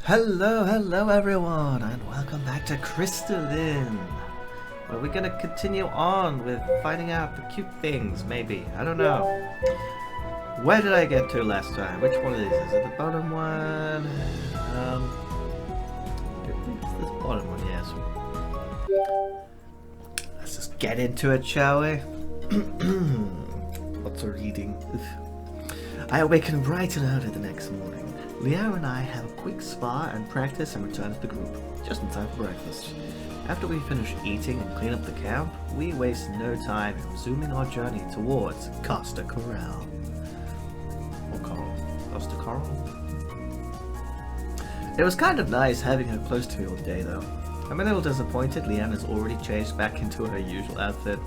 Hello everyone, and welcome back to Crystalline, where we're gonna continue on with finding out the cute things, maybe. I don't know. Where did I get to last time? Which one of these? Is it the bottom one? It's this bottom one, yes. Let's just get into it, shall we? Lots of reading. I awakened bright and early the next morning. Leo and I have a quick spa and practice and return to the group, just in time for breakfast. After we finish eating and clean up the camp, we waste no time in resuming our journey towards Costa Coral. Or Coral? Costa Coral? It was kind of nice having her close to me all day though. I'm a little disappointed Leanna's already changed back into her usual outfit.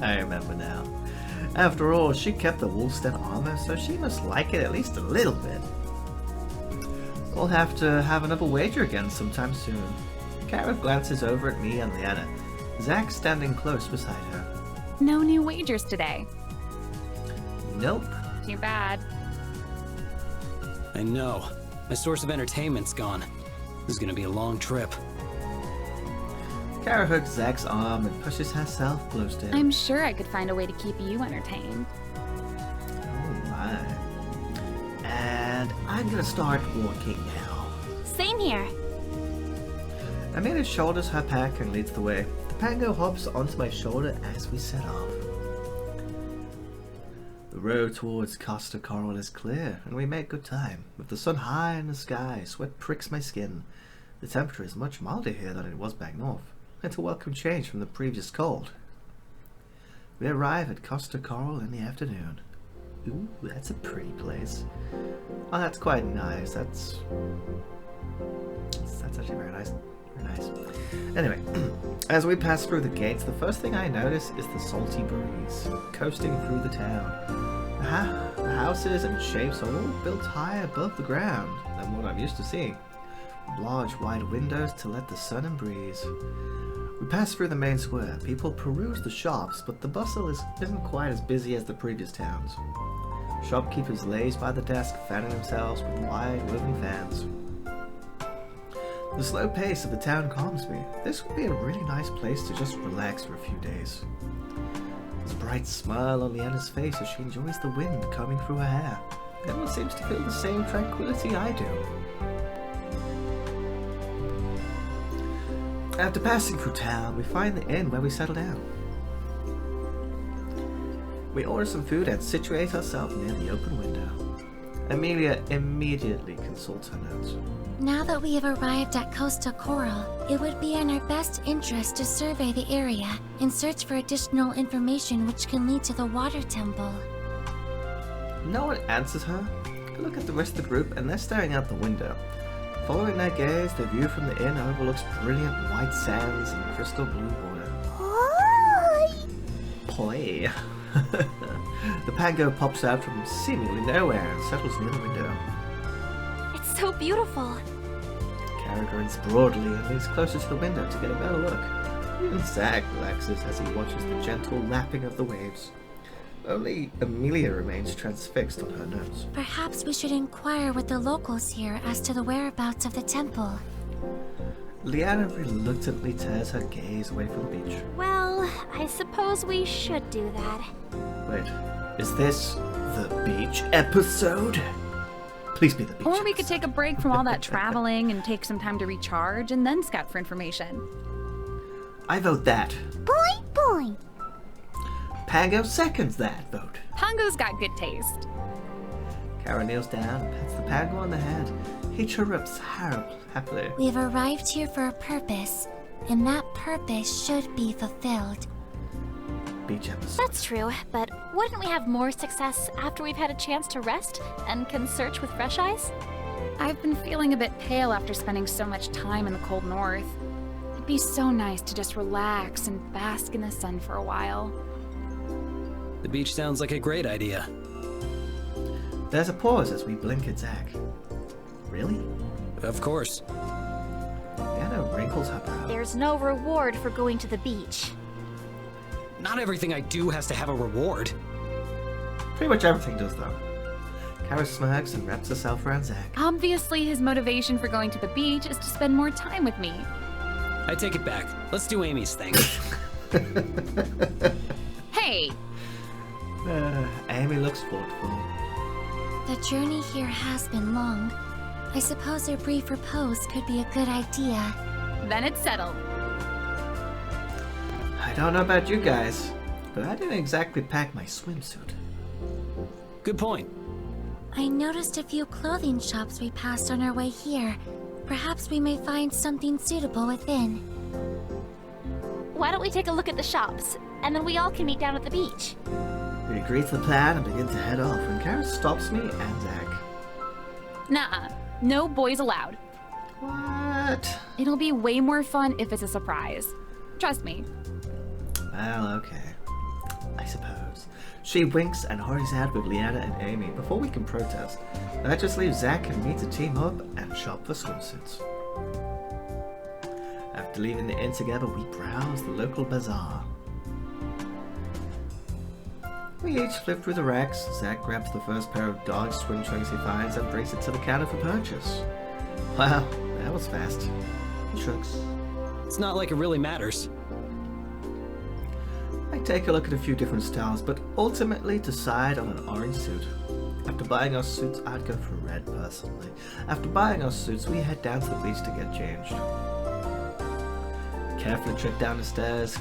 I remember now. After all, she kept the woolstead armor, so she must like it at least a little bit. We'll have to have another wager again sometime soon. Kara glances over at me and Leanna. Zach standing close beside her. No new wagers today. Nope. Too bad. I know. My source of entertainment's gone. This is gonna be a long trip. Kara hugs Zach's arm and pushes herself close to him. I'm sure I could find a way to keep you entertained. Oh my. And I'm gonna start walking now. Same here. Amelia shoulders her pack and leads the way. The pango hops onto my shoulder as we set off. The road towards Costa Coral is clear, and we make good time. With the sun high in the sky, sweat pricks my skin. The temperature is much milder here than it was back north. It's a welcome change from the previous cold. We arrive at Costa Coral in the afternoon. Ooh, that's a pretty place. Oh, that's quite nice. That's actually very nice. Very nice. Anyway, as we pass through the gates, the first thing I notice is the salty breeze coasting through the town. The houses and shapes are all built high above the ground than what I'm used to seeing. Large wide windows to let the sun and breeze. We pass through the main square. People peruse the shops, but the bustle isn't quite as busy as the previous towns. Shopkeepers laze by the desk, fanning themselves with wide woven fans. The slow pace of the town calms me. This would be a really nice place to just relax for a few days. There's a bright smile on Leanna's face as she enjoys the wind coming through her hair. Everyone seems to feel the same tranquility I do. After passing through town, we find the inn where we settle down. We order some food and situate ourselves near the open window. Amelia immediately consults her notes. Now that we have arrived at Costa Coral, it would be in our best interest to survey the area and search for additional information which can lead to the water temple. No one answers her. I look at the rest of the group and they're staring out the window. Following their gaze, the view from the inn overlooks brilliant white sands and crystal blue water. Poi! The pango pops out from seemingly nowhere and settles near the window. It's so beautiful. Kara grins broadly and moves closer to the window to get a better look. Even Zach relaxes as he watches the gentle lapping of the waves. Only Amelia remains transfixed on her notes. Perhaps we should inquire with the locals here as to the whereabouts of the temple. Leanna reluctantly tears her gaze away from the beach. Well, I suppose we should do that. Wait, is this the beach episode? Please be the beach Or we could take a break from all that traveling and take some time to recharge and then scout for information. I vote that. Boing, boing. Pango seconds that vote. Pongo's got good taste. Kara kneels down and pats the Pango on the head. He chirrups happily. We have arrived here for a purpose, and that purpose should be fulfilled. Beach episode. That's true, but wouldn't we have more success after we've had a chance to rest and can search with fresh eyes? I've been feeling a bit pale after spending so much time in the cold north. It'd be so nice to just relax and bask in the sun for a while. The beach sounds like a great idea. There's a pause as we blink at Zach. Really? Of course. Anna wrinkles her brow. There's no reward for going to the beach. Not everything I do has to have a reward. Pretty much everything does though. Kara smirks and wraps herself around Zack. Obviously, his motivation for going to the beach is to spend more time with me. I take it back. Let's do Amy's thing. Hey! Amy looks thoughtful. The journey here has been long. I suppose a brief repose could be a good idea. Then it's settled. I don't know about you guys, but I didn't exactly pack my swimsuit. Good point. I noticed a few clothing shops we passed on our way here. Perhaps we may find something suitable within. Why don't we take a look at the shops, and then we all can meet down at the beach? We agree to the plan and begin to head off when Kara stops me and Zack. Nuh-uh. No boys allowed. What? It'll be way more fun if it's a surprise. Trust me. Well, okay. I suppose. She winks and hurries out with Leanna and Amy before we can protest. That just leaves Zack and me to team up and shop for swimsuits. After leaving the inn together, we browse the local bazaar. We each flip through the racks. Zack grabs the first pair of dog swim trunks he finds and brings it to the counter for purchase. Wow, that was fast. He shrugs. It's not like it really matters. I take a look at a few different styles, but ultimately decide on an orange suit. After buying our suits, I'd go for red personally. After buying our suits, we head down to the beach to get changed. Carefully trek down the stairs,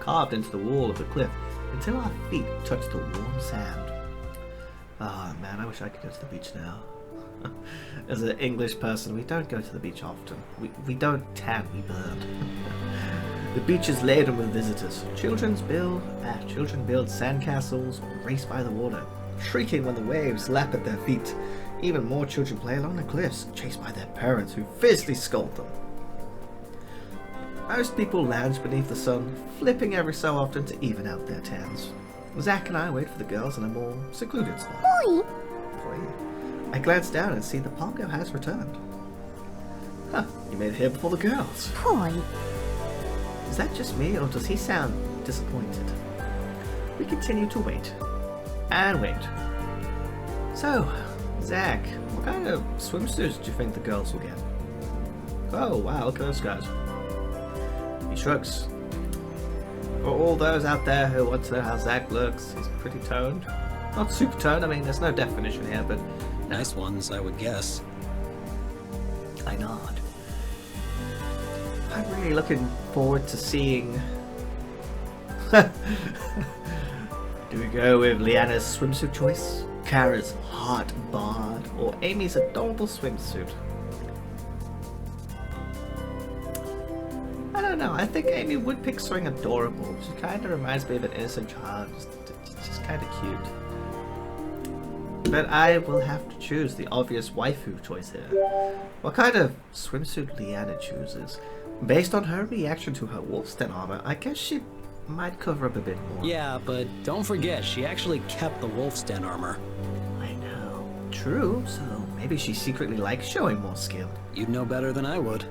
carved into the wall of the cliff, until our feet touch the warm sand. Oh man, I wish I could go to the beach now. As an English person, we don't go to the beach often. We don't tan, we burn. The beach is laden with visitors. Children build sandcastles or race by the water, shrieking when the waves lap at their feet. Even more children play along the cliffs, chased by their parents who fiercely scold them. Most people lounge beneath the sun, flipping every so often to even out their tans. Zack and I wait for the girls in a more secluded spot. Boy! I glance down and see the Pongo has returned. Huh, you made it here before the girls. Boy! Is that just me, or does he sound disappointed? We continue to wait. And wait. So, Zack, what kind of swimsuits do you think the girls will get? Oh, wow, look at those guys. He shrugs. For all those out there who want to know how Zack looks, he's pretty toned. Not super toned, I mean, there's no definition here, but... Nice ones, I would guess. I nod. I'm really looking forward to seeing... Do we go with Leanna's swimsuit choice, Kara's hot bod, or Amy's adorable swimsuit? I don't know, I think Amy would pick something adorable. She kind of reminds me of an innocent child, just kind of cute. But I will have to choose the obvious waifu choice here. What kind of swimsuit Leanna chooses? Based on her reaction to her wolfskin armor, I guess she might cover up a bit more. Yeah, but don't forget, she actually kept the wolfskin armor. I know. True, so maybe she secretly likes showing more skill. You'd know better than I would.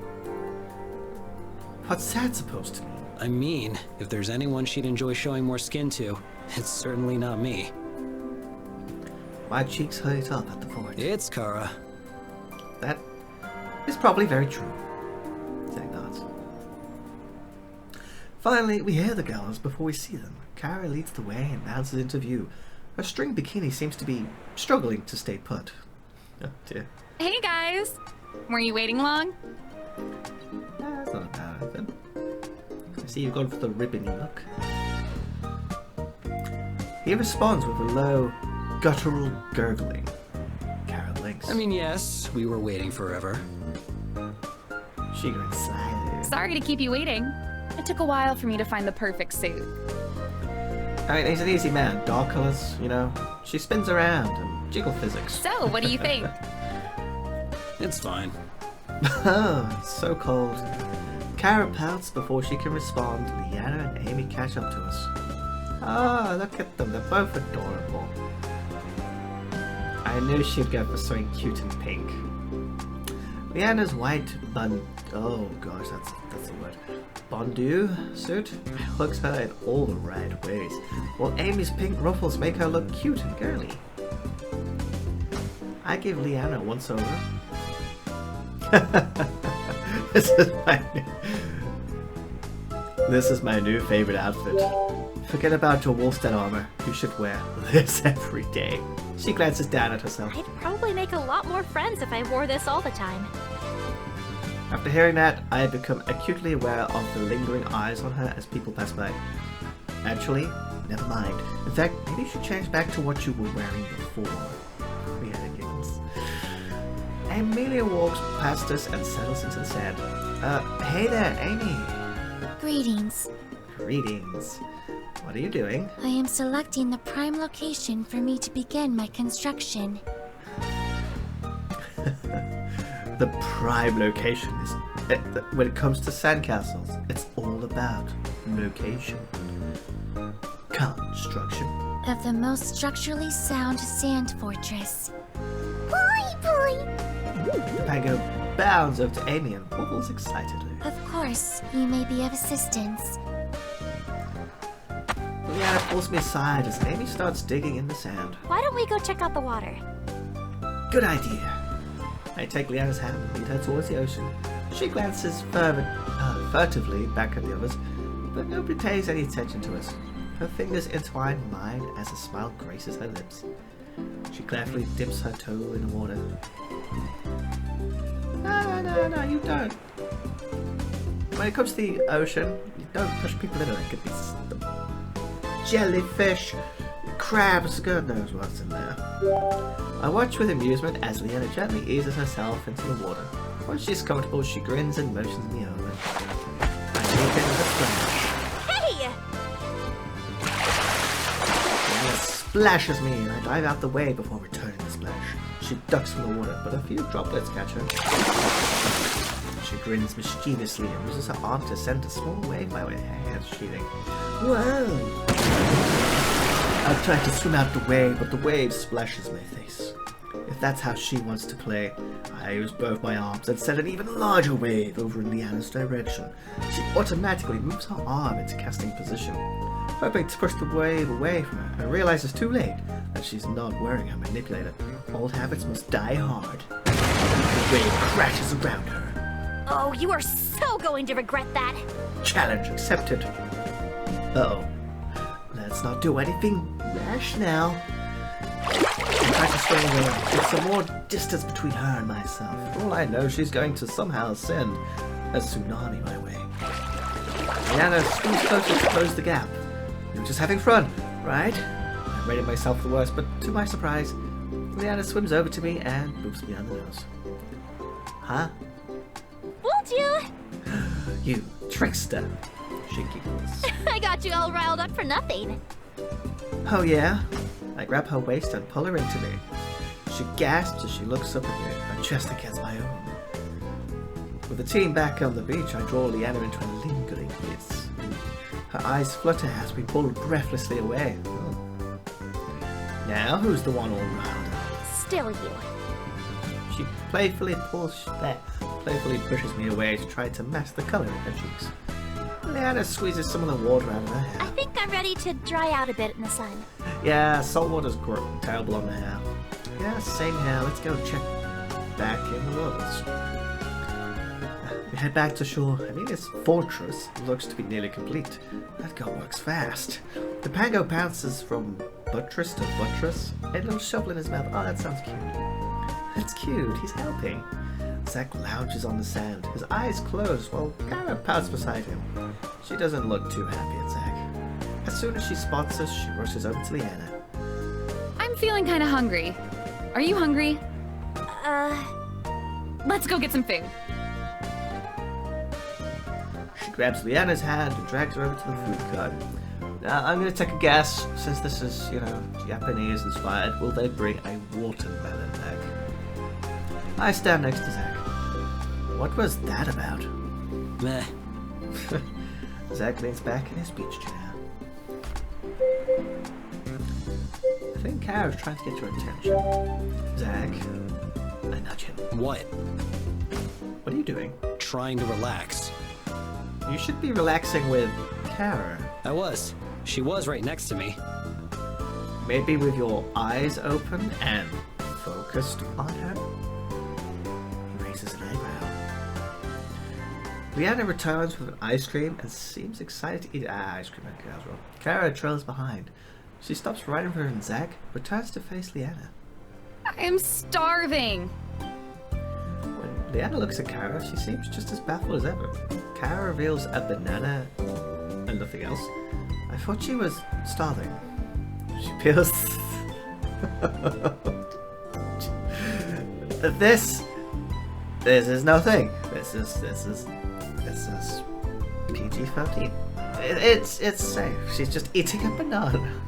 What's that supposed to mean? I mean, if there's anyone she'd enjoy showing more skin to, it's certainly not me. My cheeks hurt up at the thought. It's Kara. That is probably very true. Zack nods. Finally, we hear the girls before we see them. Kara leads the way and bounces into view. Her string bikini seems to be struggling to stay put. Oh dear. Hey guys! Were you waiting long? That's not bad, anything. I see you've gone for the ribbony look. He responds with a low, guttural gurgling. Kara blinks. I mean, yes, we were waiting forever. She grins slyly. Sorry to keep you waiting. It took a while for me to find the perfect suit. I mean, he's an easy man. Dark colors, you know. She spins around and jiggle physics. So, what do you think? It's fine. Oh, it's so cold. Kara pouts before she can respond. Leanna and Amy catch up to us. Oh, look at them. They're both adorable. I knew she'd go for something cute and pink. Leanna's white oh gosh, that's the word. Bandeau suit hooks her in all the right ways, while Amy's pink ruffles make her look cute and girly. I give Leanna a once over. This is my new favorite outfit. Forget about your Wolfstead armor. You should wear this every day. She glances down at herself. I'd probably make a lot more friends if I wore this all the time. After hearing that, I have become acutely aware of the lingering eyes on her as people pass by. Actually, never mind. In fact, maybe you should change back to what you were wearing before. Leanna giggles. Amelia walks past us and settles into the sand. Hey there, Amy. Greetings. Greetings. What are you doing? I am selecting the prime location for me to begin my construction. The prime location is... when it comes to sandcastles, it's all about location. Construction. Of the most structurally sound sand fortress. The Pango bounds over to Amy and wobbles excitedly. Of course, you may be of assistance. Leanna pulls me aside as Amy starts digging in the sand. Why don't we go check out the water? Good idea. I take Leanna's hand and lead her towards the ocean. She glances furtively back at the others, but nobody pays any attention to us. Her fingers entwine in mine as a smile graces her lips. She carefully dips her toe in the water. No, you don't. When it comes to the ocean, you don't push people in it. It could be jellyfish, crabs, God knows what's in there. I watch with amusement as Leanna gently eases herself into the water. Once she's comfortable, she grins and motions me over. I leap into the splash. Hey! Leanna splashes me and I dive out the way before returning the splash. She ducks from the water, but a few droplets catch her. She grins mischievously and uses her arm to send a small wave my way, her hands sheathing. Whoa! I try to swim out the way, but the wave splashes my face. If that's how she wants to play, I use both my arms and send an even larger wave over in Leanna's direction. She automatically moves her arm into casting position, hoping to push the wave away from her, and realizes too late that she's not wearing her manipulator. Old habits must die hard. The wave crashes around her. Oh, you are so going to regret that. Challenge accepted. Uh-oh. Let's not do anything rash now. I try to swing away, with some more distance between her and myself. For all I know, she's going to somehow send a tsunami my way. Leanna swims closer to close the gap. You're just having fun, right? I rated myself for the worst, but to my surprise, Leanna swims over to me and boops me on the nose. Huh? Fooled you! You trickster. She giggles. I got you all riled up for nothing. Oh yeah? I grab her waist and pull her into me. She gasps as she looks up at me, her chest against my own. With the team back on the beach, I draw Leanna into a lingering kiss. Her eyes flutter as we pull breathlessly away. Oh. Now who's the one all riled up? Still you. She playfully pushes me away to try to mask the colour in her cheeks. Leanna squeezes some of the water out of her hair. I think I'm ready to dry out a bit in the sun. Yeah, salt water's terrible on the hair. Yeah, same here. Let's go check back in the woods. We head back to shore. I mean, this fortress looks to be nearly complete. That girl works fast. The Pango bounces from buttress to buttress. A little shovel in his mouth. Oh, that sounds cute. That's cute. He's helping. Zack lounges on the sand, his eyes closed while Kara pouts beside him. She doesn't look too happy at Zack. As soon as she spots us, she rushes over to Leanna. I'm feeling kind of hungry. Are you hungry? Let's go get some food. She grabs Leanna's hand and drags her over to the food cart. Now, I'm going to take a guess, since this is, Japanese inspired, will they bring a watermelon back? I stand next to Zack. What was that about? Meh. Zack leans back in his beach chair. I think Kara's trying to get your attention. Zack, I nudge him. What? What are you doing? Trying to relax. You should be relaxing with Kara. I was. She was right next to me. Maybe with your eyes open and focused. on her? He raises an eyebrow. Leanna returns with an ice cream and seems excited to eat ice cream and as well. Kara trails behind. She stops right in front of Zach, returns to face Leanna. I am starving. When Leanna looks at Kara, she seems just as baffled as ever. Kara reveals a banana and nothing else. I thought she was starving. She peels. This is nothing. This is PG-13. It's safe. She's just eating a banana.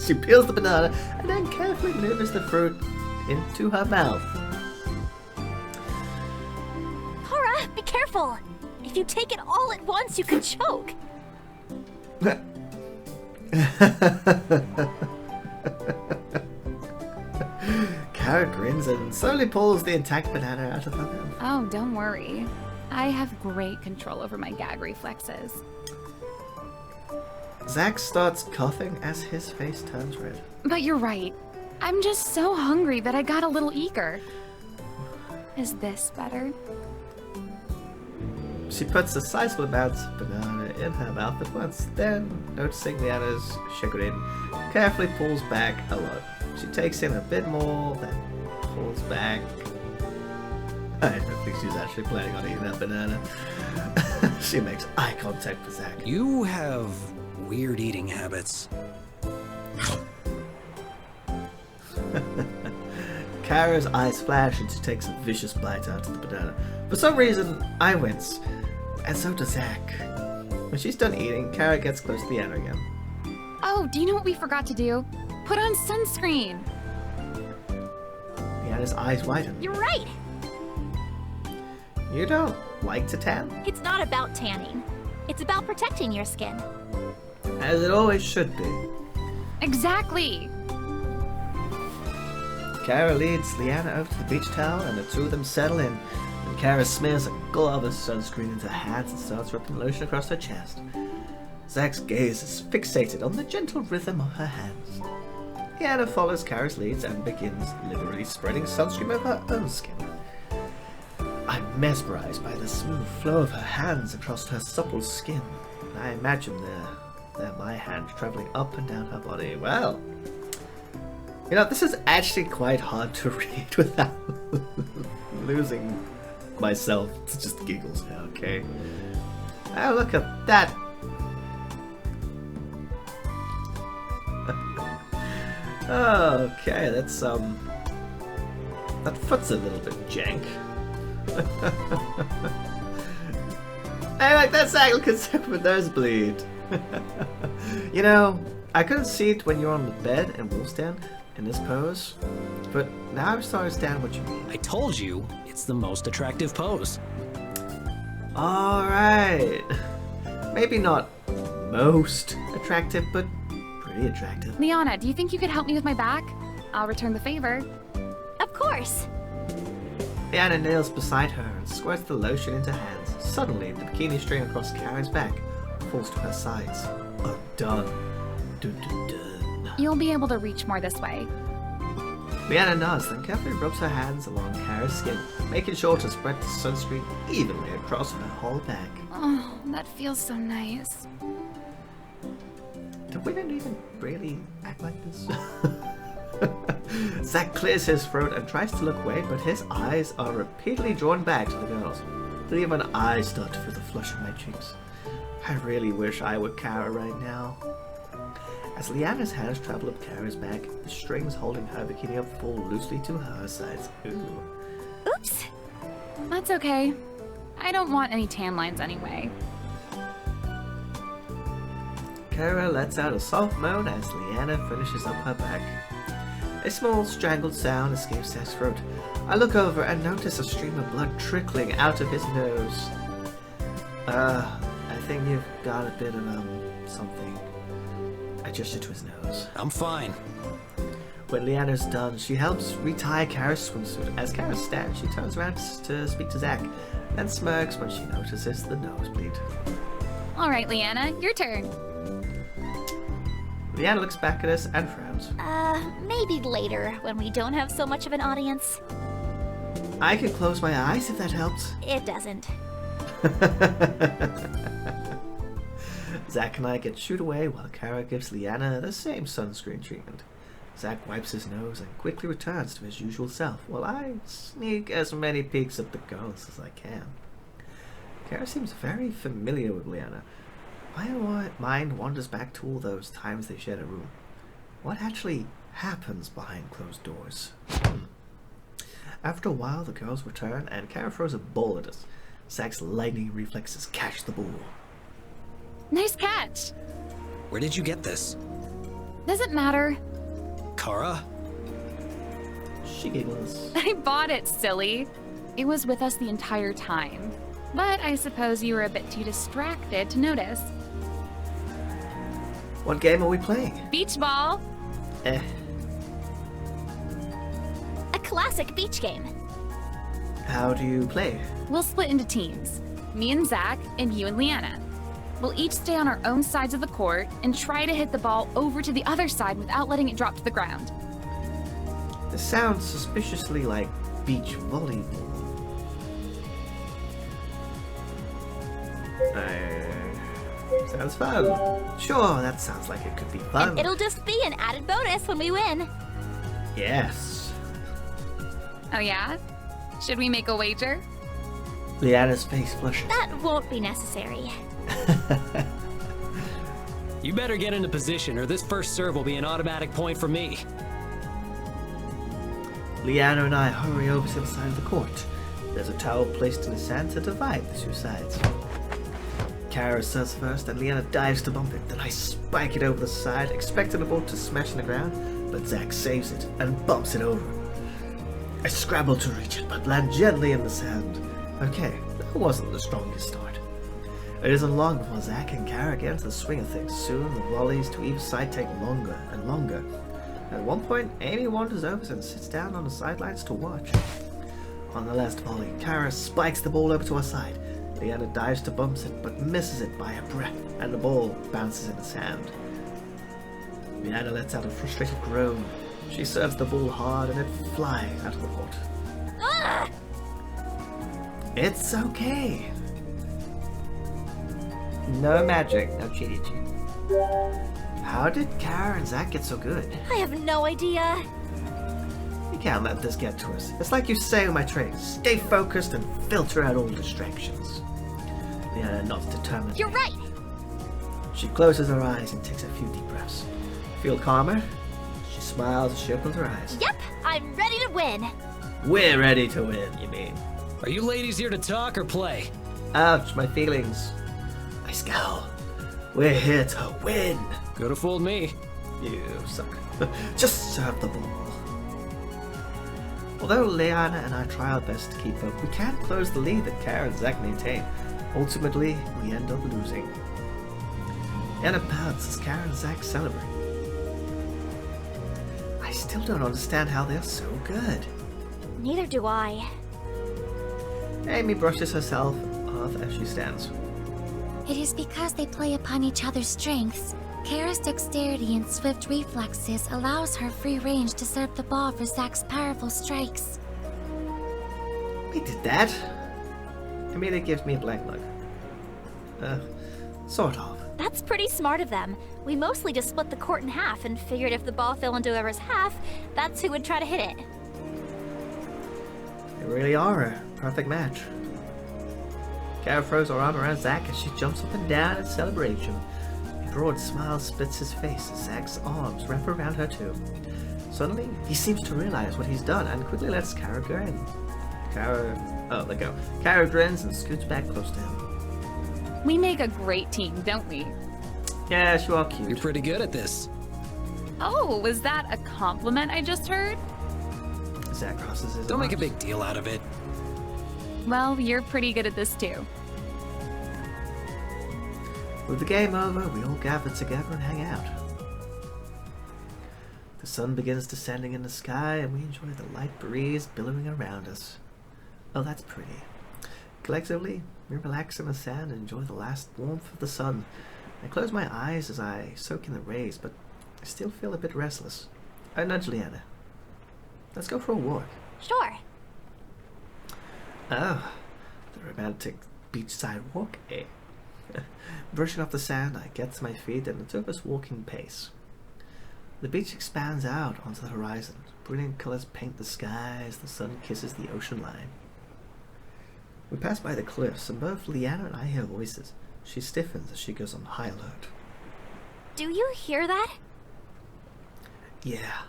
She peels the banana and then carefully maneuvers the fruit into her mouth. Cora, be careful! If you take it all at once, you could choke. Kara grins and slowly pulls the intact banana out of her mouth. Oh, don't worry. I have great control over my gag reflexes. Zach starts coughing as his face turns red. But you're right. I'm just so hungry that I got a little eager. Is this better? She puts a sizable amount of banana in her mouth at once, then, noticing Leanna's chagrin, carefully pulls back a lot. She takes in a bit more, then pulls back. I don't think she's actually planning on eating that banana. She makes eye contact with Zach. You have weird eating habits. Kara's eyes flash and she takes a vicious bite out of the banana. For some reason, I wince, and so does Zach. When she's done eating, Kara gets close to Leanna again. Oh, do you know what we forgot to do? Put on sunscreen. Leanna's eyes widen. You're right! You don't like to tan? It's not about tanning. It's about protecting your skin. As it always should be. Exactly. Kara leads Leanna over to the beach towel and the two of them settle in. And Kara smears a glob of sunscreen into her hands and starts rubbing lotion across her chest. Zach's gaze is fixated on the gentle rhythm of her hands. Leanna follows Kara's leads and begins liberally spreading sunscreen over her own skin. I'm mesmerized by the smooth flow of her hands across her supple skin. I imagine they're my hands traveling up and down her body. Well, you know, this is actually quite hard to read without losing myself to just giggles now, okay? Oh, look at that. Okay, that's, that foot's a little bit jank. Hey, like that's actually considered a nosebleed. You know, I couldn't see it when you were on the bed and wolf stand in this pose, but now I'm starting to understand what you mean. I told you, it's the most attractive pose. Alright. Maybe not most attractive, but pretty attractive. Liana, do you think you could help me with my back? I'll return the favor. Of course! Leanna kneels beside her and squirts the lotion into her hands. Suddenly, the bikini string across Kara's back falls to her sides. Undone. Dun dun dun. You'll be able to reach more this way. Leanna nods, then carefully rubs her hands along Kara's skin, making sure to spread the sunscreen evenly across her whole back. Oh, that feels so nice. The women even really act like this? Zach clears his throat and tries to look away, but his eyes are repeatedly drawn back to the girls. Even I start to feel the flush on my cheeks. I really wish I were Kara right now. As Leanna's hands travel up Kara's back, the strings holding her bikini up fall loosely to her sides. Ooh. Oops! That's okay. I don't want any tan lines anyway. Kara lets out a soft moan as Leanna finishes up her back. A small strangled sound escapes Zach's throat. I look over and notice a stream of blood trickling out of his nose. I think you've got a bit of, something. I gesture to his nose. I'm fine. When Leanna's done, she helps retie Kara's swimsuit. As Kara stands, she turns around to speak to Zach, then smirks when she notices the nosebleed. All right, Leanna, your turn. Leanna looks back at us and frowns. Maybe later, when we don't have so much of an audience. I can close my eyes if that helps. It doesn't. Zack and I get shooed away while Kara gives Leanna the same sunscreen treatment. Zack wipes his nose and quickly returns to his usual self, while I sneak as many peeks at the girls as I can. Kara seems very familiar with Leanna. My mind wanders back to all those times they shared a room. What actually happens behind closed doors? After a while, the girls return, and Kara throws a ball at us. Zack's lightning reflexes catch the ball. Nice catch! Where did you get this? Doesn't matter. Kara? She giggles. I bought it, silly. It was with us the entire time. But I suppose you were a bit too distracted to notice. What game are we playing? Beach ball! Eh. A classic beach game. How do you play? We'll split into teams. Me and Zack, and you and Leanna. We'll each stay on our own sides of the court and try to hit the ball over to the other side without letting it drop to the ground. This sounds suspiciously like beach volleyball. Sounds fun. Sure, that sounds like it could be fun. And it'll just be an added bonus when we win. Yes. Oh yeah? Should we make a wager? Leanna's face flushes. That won't be necessary. You better get into position or this first serve will be an automatic point for me. Leanna and I hurry over to the side of the court. There's a towel placed in the sand to divide the two sides. Kara serves first and Leanna dives to bump it. Then I spike it over the side, expecting the ball to smash in the ground, but Zack saves it and bumps it over. I scramble to reach it, but land gently in the sand. Okay, that wasn't the strongest start. It isn't long before Zack and Kara get into the swing of things. Soon the volleys to either side take longer and longer. At one point, Amy wanders over and sits down on the sidelines to watch. On the last volley, Kara spikes the ball over to her side. Leanna dives to bump it, but misses it by a breath, and the ball bounces in the sand. Leanna lets out a frustrated groan. She serves the ball hard and it flies out of the court. Ah! It's okay. No magic, no cheaty cheat. How did Kara and Zack get so good? I have no idea. We can't let this get to us. It's like you say in my training, stay focused and filter out all distractions. Leanna nods determinedly. You're right. She closes her eyes and takes a few deep breaths. Feel calmer? She smiles as she opens her eyes. Yep, I'm ready to win. We're ready to win, you mean? Are you ladies here to talk or play? Ouch, my feelings. I scowl. We're here to win. Could have fooled me. You suck. Just serve the ball. Although Leanna and I try our best to keep up, we can't close the lead that Kara and Zack maintain. Ultimately, we end up losing. Leanna pouts as Kara and Zack celebrate. I still don't understand how they're so good. Neither do I. Amy brushes herself off as she stands. It is because they play upon each other's strengths. Kara's dexterity and swift reflexes allows her free range to serve the ball for Zack's powerful strikes. We did that. I mean, it gives me a blank look. Sort of. That's pretty smart of them. We mostly just split the court in half and figured if the ball fell into whoever's half, that's who would try to hit it. They really are a perfect match. Kara throws her arm around Zack as she jumps up and down in celebration. A broad smile splits his face as Zack's arms wrap around her too. Suddenly, he seems to realize what he's done and quickly lets Kara grin. Let go. Kara grins and scoots back close to him. We make a great team, don't we? Yeah, you are cute. You're pretty good at this. Oh, was that a compliment I just heard? Zack crosses his Don't make a arms. big deal out of it. Well, you're pretty good at this too. With the game over, we all gather together and hang out. The sun begins descending in the sky, and we enjoy the light breeze billowing around us. Oh, that's pretty. Collectively, we relax in the sand and enjoy the last warmth of the sun. I close my eyes as I soak in the rays, but I still feel a bit restless. I nudge Leanna. Let's go for a walk. Sure. Oh, the romantic beachside walk, eh? Brushing off the sand, I get to my feet at a nervous walking pace. The beach expands out onto the horizon. Brilliant colors paint the sky as the sun kisses the ocean line. We pass by the cliffs, and both Leanna and I hear voices. She stiffens as she goes on high alert. Do you hear that? Yeah.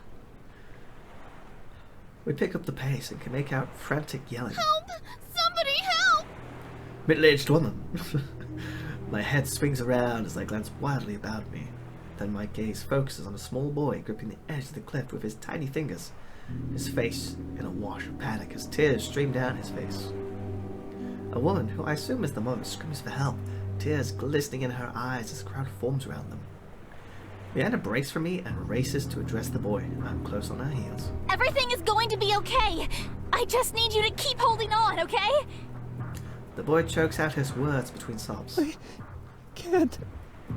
We pick up the pace and can make out frantic yelling. Help! Somebody help! Middle-aged woman. My head swings around as I glance wildly about me. Then my gaze focuses on a small boy gripping the edge of the cliff with his tiny fingers, his face in a wash of panic as tears stream down his face. A woman, who I assume is the mother, screams for help, tears glistening in her eyes as a crowd forms around them. Leanna breaks from me and races to address the boy. I'm close on her heels. Everything is going to be okay. I just need you to keep holding on, okay? The boy chokes out his words between sobs. I can't.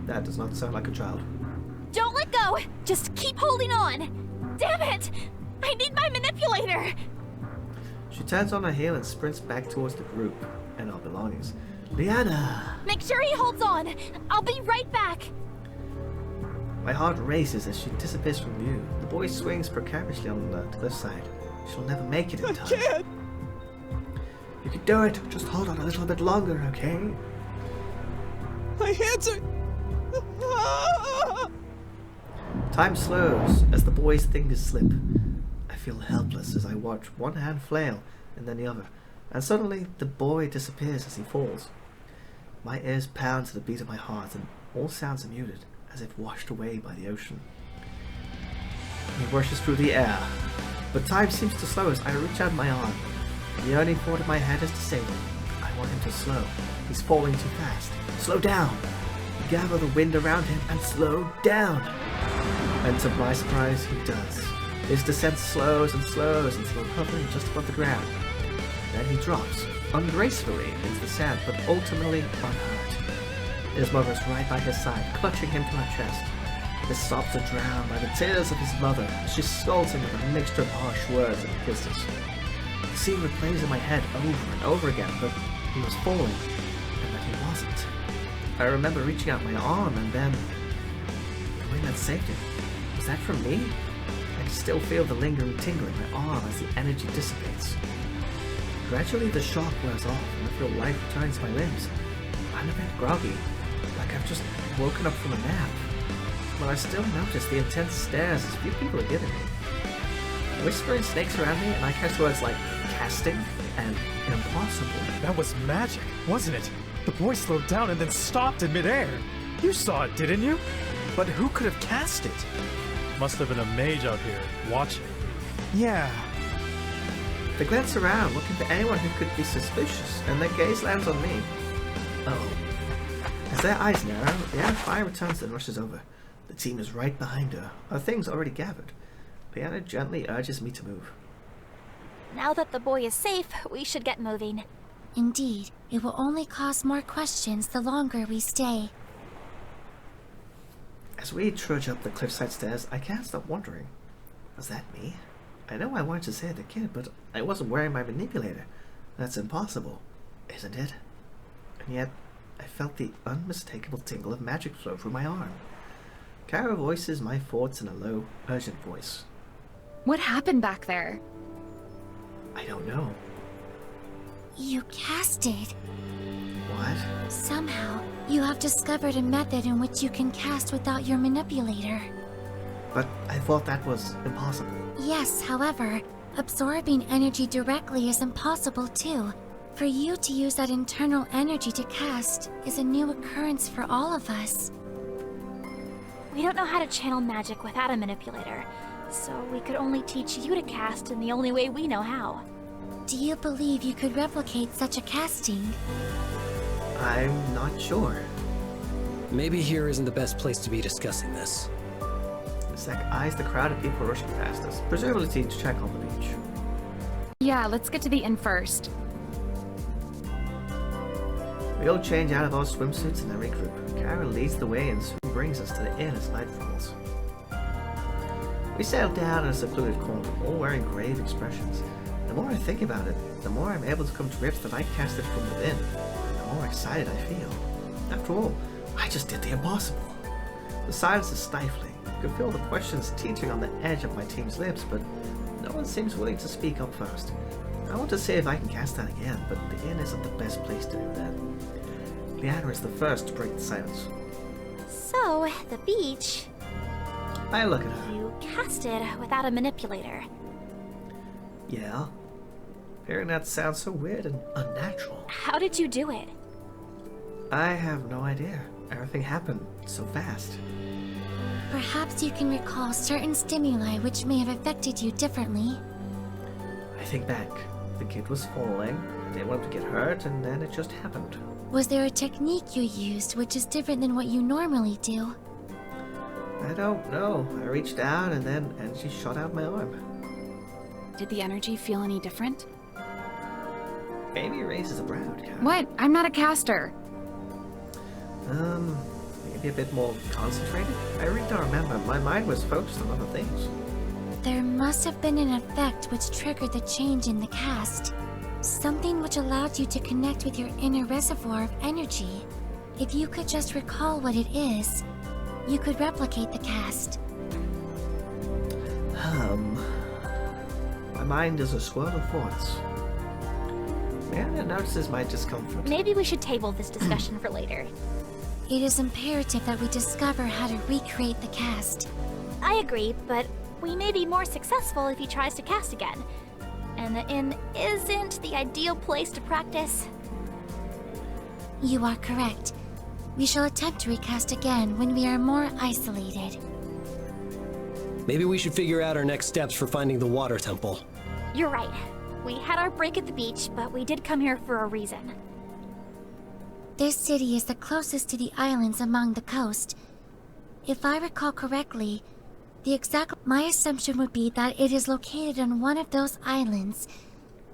That does not sound like a child. Don't let go. Just keep holding on. Damn it! I need my manipulator. She turns on her heel and sprints back towards the group and our belongings. Leanna! Make sure he holds on. I'll be right back. My heart races as she disappears from view. The boy swings precariously on the cliffside. She'll never make it in time. I can't. You can do it. Just hold on a little bit longer, okay? My hands are... Time slows as the boy's fingers slip. I feel helpless as I watch one hand flail and then the other, and suddenly the boy disappears as he falls. My ears pound to the beat of my heart and all sounds are muted, as if washed away by the ocean. He rushes through the air, but time seems to slow as I reach out my arm. The only thought in my head is to save him. I want him to slow. He's falling too fast. Slow down! Gather the wind around him and slow down! And to my surprise, he does. His descent slows and slows until hovering just above the ground. Then he drops, ungracefully, into the sand, but ultimately unhurt. His mother is right by his side, clutching him to her chest. His sobs are drowned by the tears of his mother, as she scolds him with a mixture of harsh words and kisses. The scene replays in my head over and over again, but he was falling, and that he wasn't. I remember reaching out my arm, and then the wind that saved him. Was that from me? I can still feel the lingering tingle in my arm as the energy dissipates. Gradually the shock wears off, and I feel life return to my limbs. I'm a bit groggy, like I've just woken up from a nap. But I still notice the intense stares as few people are giving me. Whispering snakes around me, and I catch words like casting and impossible. That was magic, wasn't it? The boy slowed down and then stopped in midair. You saw it, didn't you? But who could have cast it? Must have been a mage out here, watching. Yeah. They glance around, looking for anyone who could be suspicious, and their gaze lands on me. Uh-oh. As their eyes narrow, Leanna fire returns and rushes over. The team is right behind her, our things already gathered. Leanna gently urges me to move. Now that the boy is safe, we should get moving. Indeed, it will only cause more questions the longer we stay. As we trudge up the cliffside stairs, I can't stop wondering. Was that me? I know I wanted to save the kid, but I wasn't wearing my manipulator. That's impossible, isn't it? And yet, I felt the unmistakable tingle of magic flow through my arm. Kara voices my thoughts in a low, urgent voice. What happened back there? I don't know. You cast it. What? Somehow, you have discovered a method in which you can cast without your manipulator. But I thought that was impossible. Yes, however, absorbing energy directly is impossible too. For you to use that internal energy to cast is a new occurrence for all of us. We don't know how to channel magic without a manipulator, so we could only teach you to cast in the only way we know how. Do you believe you could replicate such a casting? I'm not sure. Maybe here isn't the best place to be discussing this. Zach eyes the crowd of people rushing past us, presumably to check on the beach. Yeah, let's get to the inn first. We all change out of our swimsuits and then regroup. Kara leads the way and soon brings us to the inn as night falls. We sailed down in a secluded corner, all wearing grave expressions. The more I think about it, the more I'm able to come to grips that I cast it from within, the more excited I feel. After all, I just did the impossible. The silence is stifling. You can feel the questions teetering on the edge of my team's lips, but no one seems willing to speak up first. I want to see if I can cast that again, but the inn isn't the best place to do that. Liana is the first to break the silence. So, the beach. I look at her. You cast it without a manipulator. Yeah. Hearing that sounds so weird and unnatural. How did you do it? I have no idea. Everything happened so fast. Perhaps you can recall certain stimuli which may have affected you differently. I think back. The kid was falling, I didn't want him to get hurt, and then it just happened. Was there a technique you used which is different than what you normally do? I don't know. I reached out and then energy shot out my arm. Did the energy feel any different? Amy raises a brow. What? I'm not a caster. Maybe a bit more concentrated? I really don't remember. My mind was focused on other things. There must have been an effect which triggered the change in the cast. Something which allowed you to connect with your inner reservoir of energy. If you could just recall what it is, you could replicate the cast. My mind is a swirl of thoughts. Mariana notices my discomfort. Maybe we should table this discussion for later. It is imperative that we discover how to recreate the cast. I agree, but we may be more successful if he tries to cast again. And the inn isn't the ideal place to practice. You are correct. We shall attempt to recast again when we are more isolated. Maybe we should figure out our next steps for finding the water temple. You're right. We had our break at the beach, but we did come here for a reason. This city is the closest to the islands among the coast. If I recall correctly, my assumption would be that it is located on one of those islands,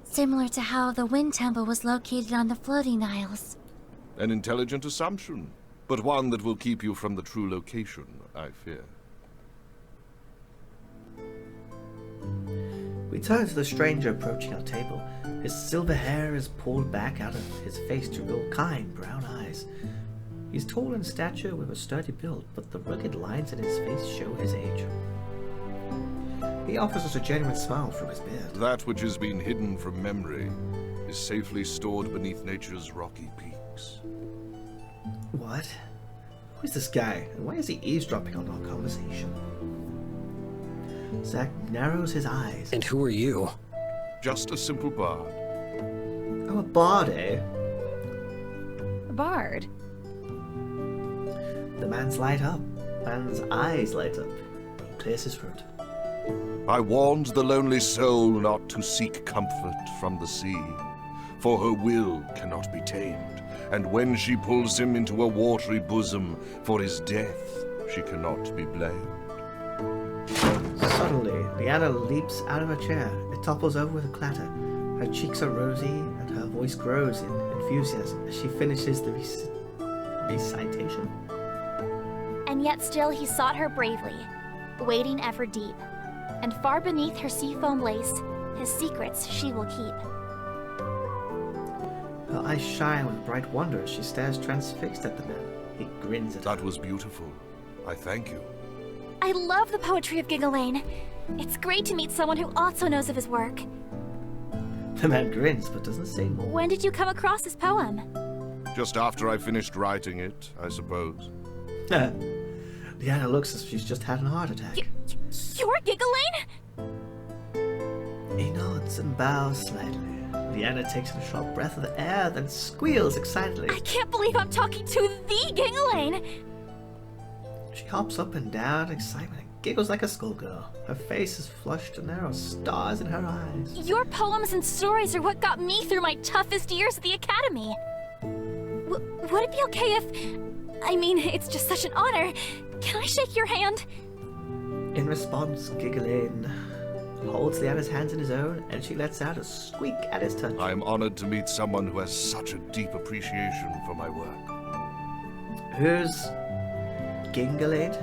similar to how the Wind Temple was located on the floating isles. An intelligent assumption, but one that will keep you from the true location, I fear. We turn to the stranger approaching our table. His silver hair is pulled back out of his face to reveal kind brown eyes. He's tall in stature with a sturdy build, but the rugged lines in his face show his age. He offers us a genuine smile through his beard. That which has been hidden from memory is safely stored beneath nature's rocky peaks. What? Who is this guy, and why is he eavesdropping on our conversation? Zack narrows his eyes. And who are you? Just a simple bard. Oh, a bard, eh? A bard. The man's eyes light up. He clears his throat. I warned the lonely soul not to seek comfort from the sea, for her will cannot be tamed, and when she pulls him into a watery bosom for his death, she cannot be blamed. Suddenly, Liana leaps out of her chair. It topples over with a clatter. Her cheeks are rosy, and her voice grows in enthusiasm as she finishes the recitation. And yet still he sought her bravely, wading ever deep. And far beneath her seafoam lace, his secrets she will keep. Her eyes shine with bright wonder as she stares transfixed at the man. He grins at her. That was beautiful. I thank you. I love the poetry of Gigglane. It's great to meet someone who also knows of his work. The man grins but doesn't say more. When did you come across this poem? Just after I finished writing it, I suppose. Liana looks as if she's just had a heart attack. You're Gigglane? He nods and bows slightly. Liana takes in a sharp breath of the air, then squeals excitedly. I can't believe I'm talking to the Gigglane! She hops up and down in excitement and giggles like a schoolgirl. Her face is flushed and there are stars in her eyes. Your poems and stories are what got me through my toughest years at the academy. Would it be okay if... I mean, it's just such an honor. Can I shake your hand? In response, Gigglane holds Liana's hands in his own, and she lets out a squeak at his touch. I am honored to meet someone who has such a deep appreciation for my work. Who's Gigglane?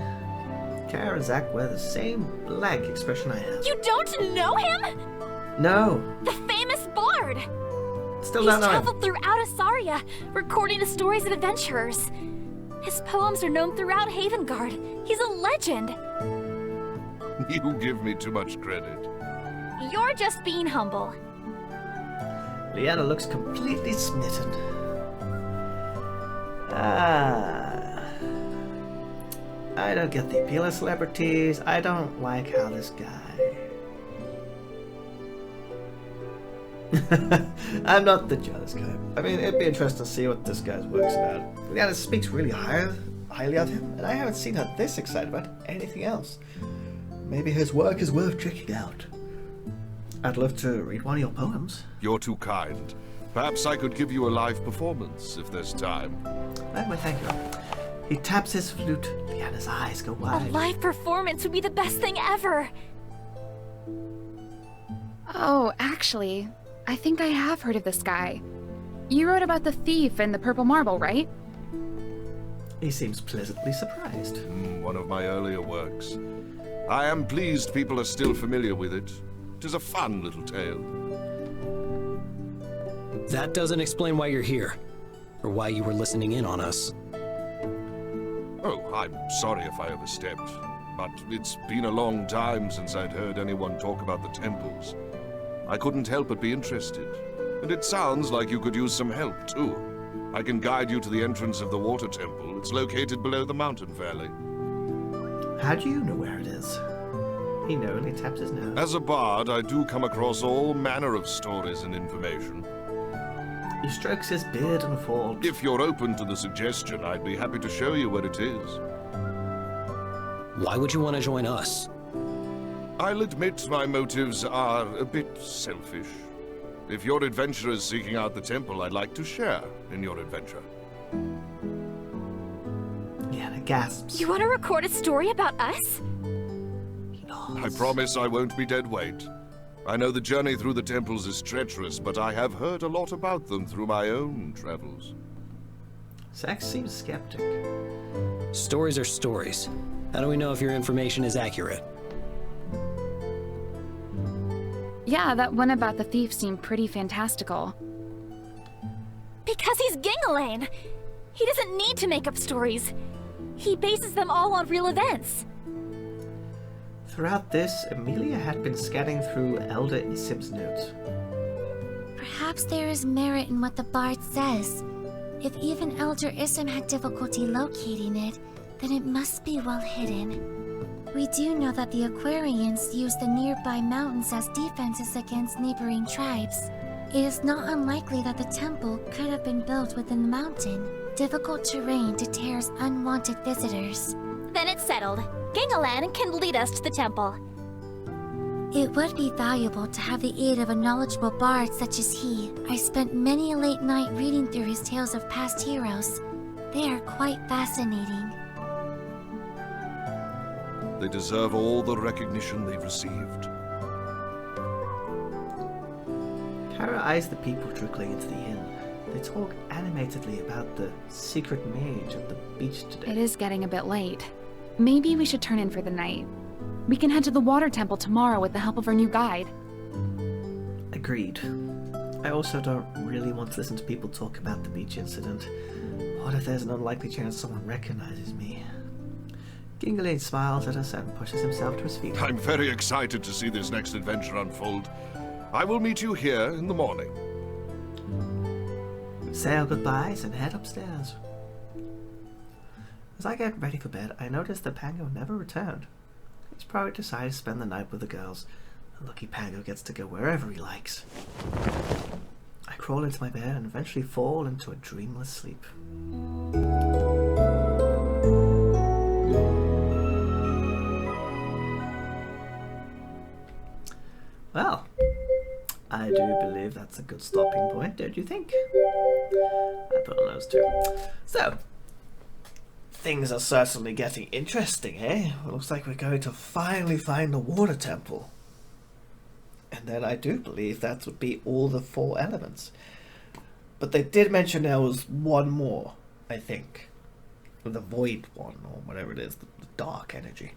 Kara and Zack wear the same blank expression I have. You don't know him? No, The famous bard! still He's don't know him. traveled throughout Asaria, recording the stories of adventurers. His poems are known throughout Havengard. He's a legend. You give me too much credit. You're just being humble. Leanna looks completely smitten. I don't get the appeal of celebrities. I don't like how this guy... I'm not the jealous guy. I mean, it'd be interesting to see what this guy's work's about. Leanna speaks really highly of him, and I haven't seen her this excited about anything else. Maybe his work is worth checking out. I'd love to read one of your poems. You're too kind. Perhaps I could give you a live performance if there's time. Well, thank you. He taps his flute. Leanna's eyes go A wide. live performance would be the best thing ever. Oh, actually, I think I have heard of this guy. You wrote about the thief and the purple marble, right? He seems pleasantly surprised. One of my earlier works. I am pleased people are still familiar with it. It is a fun little tale. That doesn't explain why you're here, or why you were listening in on us. Oh, I'm sorry if I overstepped, but it's been a long time since I'd heard anyone talk about the temples. I couldn't help but be interested, and it sounds like you could use some help, too. I can guide you to the entrance of the water temple. It's located below the mountain valley. How do you know where it is? He knowingly taps his nose. As a bard, I do come across all manner of stories and information. He strokes his beard and folds. If you're open to the suggestion, I'd be happy to show you where it is. Why would you want to join us? I'll admit my motives are a bit selfish. If you're adventurers seeking out the temple, I'd like to share in your adventure. Leanna gasps. You want to record a story about us? He nods. I promise I won't be dead weight. I know the journey through the temples is treacherous, but I have heard a lot about them through my own travels. Zack seems skeptic. Stories are stories. How do we know if your information is accurate? Yeah, that one about the thief seemed pretty fantastical. Because he's Gingalain. He doesn't need to make up stories. He bases them all on real events. Throughout this, Amelia had been scanning through Elder Isim's notes. Perhaps there is merit in what the bard says. If even Elder Isim had difficulty locating it, then it must be well hidden. We do know that the Aquarians use the nearby mountains as defenses against neighboring tribes. It is not unlikely that the temple could have been built within the mountain. Difficult terrain deters unwanted visitors. Then it's settled. Gingalain can lead us to the temple. It would be valuable to have the aid of a knowledgeable bard such as he. I spent many a late night reading through his tales of past heroes. They are quite fascinating. They deserve all the recognition they've received. Kara eyes the people trickling into the inn. They talk animatedly about the secret mage at the beach today. It is getting a bit late. Maybe we should turn in for the night. We can head to the water temple tomorrow with the help of our new guide. Agreed. I also don't really want to listen to people talk about the beach incident. What if there's an unlikely chance someone recognizes me? Gingalain smiles at us and pushes himself to his feet. I'm very excited to see this next adventure unfold. I will meet you here in the morning. Say our goodbyes and head upstairs. As I get ready for bed, I notice that Pango never returned. He's probably decided to spend the night with the girls. The lucky Pango gets to go wherever he likes. I crawl into my bed and eventually fall into a dreamless sleep. Well, I do believe that's a good stopping point, don't you think? I put on those two. So, things are certainly getting interesting, eh? It looks like we're going to finally find the water temple. And then I do believe that would be all the 4 elements. But they did mention there was one more, I think. The void one, or whatever it is, the dark energy.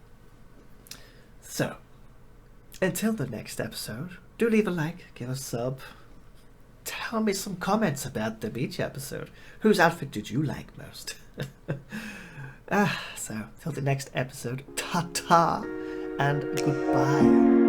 So, until the next episode, do leave a like, give a sub. Tell me some comments about the beach episode. Whose outfit did you like most? So, till the next episode, ta-ta and goodbye.